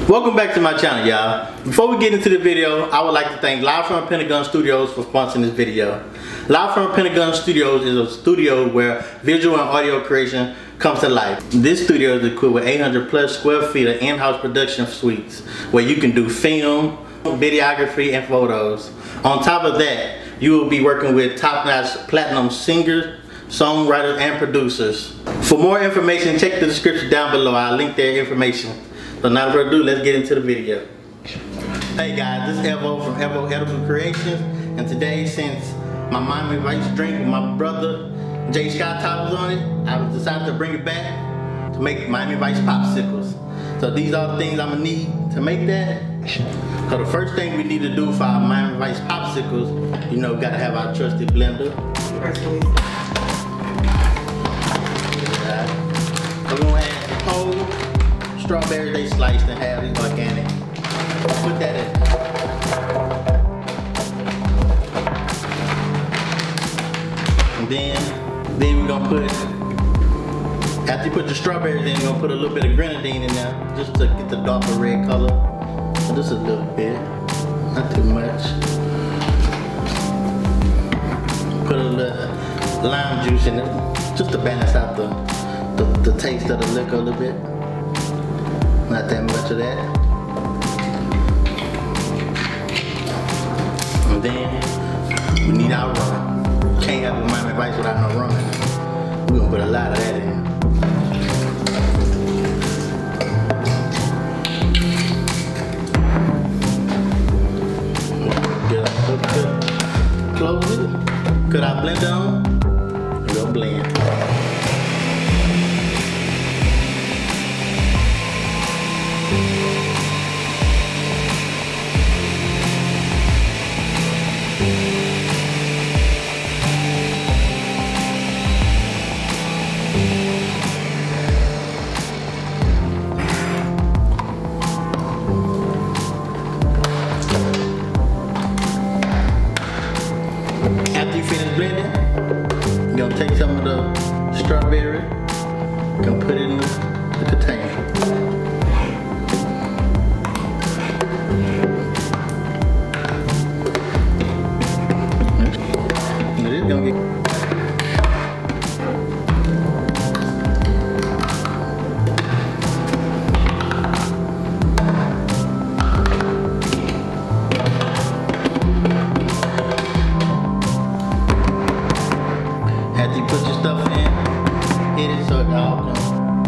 Welcome back to my channel, y'all. Before we get into the video, I would like to thank Live from Pentagon Studios for sponsoring this video. Live from Pentagon Studios is a studio where visual and audio creation comes to life. This studio is equipped with 800 plus square feet of in-house production suites where you can do film, videography, and photos. On top of that, you will be working with top-notch platinum singers, songwriters, and producers. For more information, check the description down below. I'll link their information. So now further ado, let's get into the video. Hey guys, this is Evo from Evo Edible Creations, and today, since my Miami Vice drink with my brother Jay Scott Top was on it, I decided to bring it back to make Miami Vice popsicles. So these are the things I'm gonna need to make that. So the first thing we need to do for our Miami Vice popsicles, you know, gotta have our trusted blender. We're gonna add some whole strawberries they sliced and have these organic. Put that in. And then we're gonna put, after you put the strawberries in, you're gonna put a little bit of grenadine in there just to get the darker red color. So just a little bit, not too much. Put a little lime juice in it just to balance out the taste of the liquor a little bit. Not that much of that. And then we need our rum. Can't have a Miami Vice without no rum. We're gonna put a lot of that in. Close it. Cut our blender on. We'll blend. After you finish blending, you're gonna take some of the strawberry, gonna put it in the container. And it's gonna get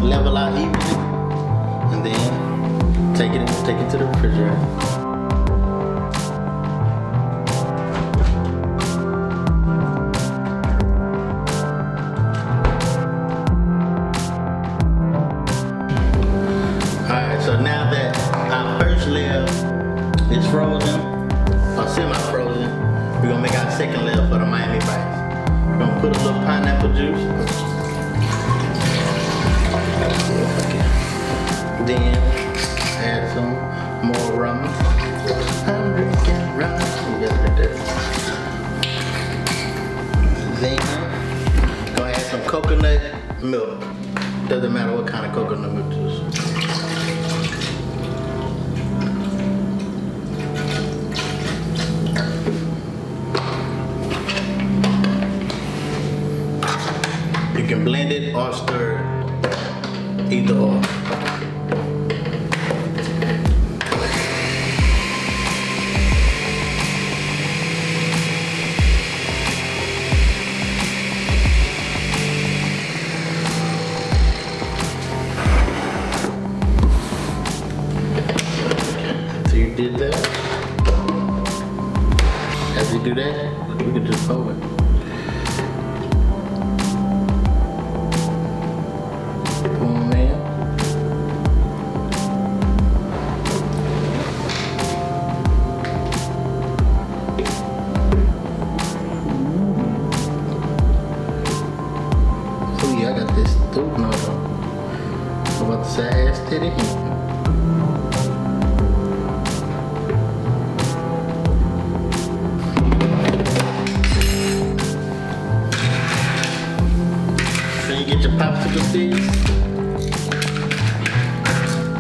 level out evenly, and then take it to the refrigerator. Alright, so now that our first layer is frozen, or semi-frozen, we're gonna make our second layer for the Miami Vice. We're gonna put a little pineapple juice. Then add some more rum. I'm drinking rum. You got it there. Then gonna add some coconut milk. Doesn't matter what kind of coconut milk juice. You can blend it or stir it, either or. So you did that. As you do that, we can just fold it. I got This dude, no. I'm about to say ass steady. Then you get your popsicle sticks.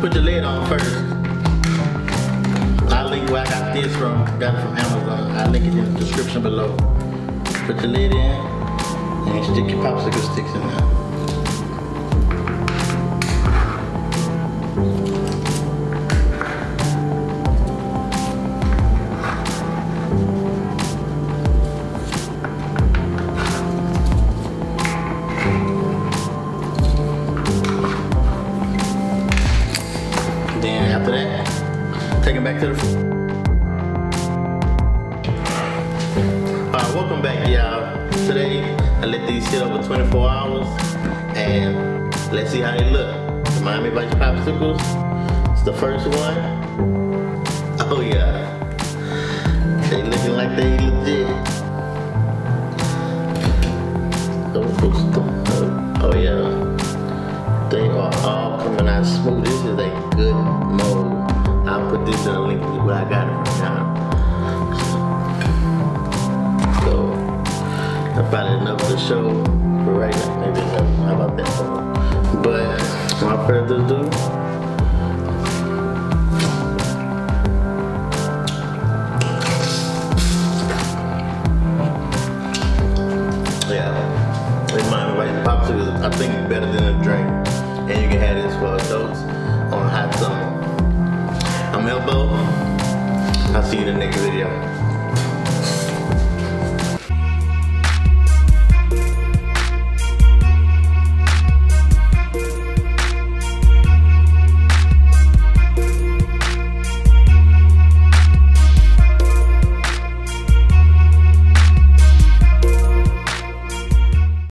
Put the lid on first. I'll link where I got this from. Got it from Amazon. I'll link it in the description below. Put the lid in and stick your popsicle sticks in there. Then after that, take it back to the welcome back, y'all. Today I let these sit over 24 hours and let's see how they look. Remind me about your popsicles. It's the first one. Oh yeah, they looking like they legit. Oh yeah, they are all coming out smooth. This is a good mold. I'll put this in the link where I got it from, y'all. Probably enough to show for right now. Maybe enough. How about that? But without further ado, yeah, remind me, right? Popsicles, I think it's better than a drink, and you can have this for adults on a hot summer. I'm Elbow. I'll see you in the next video.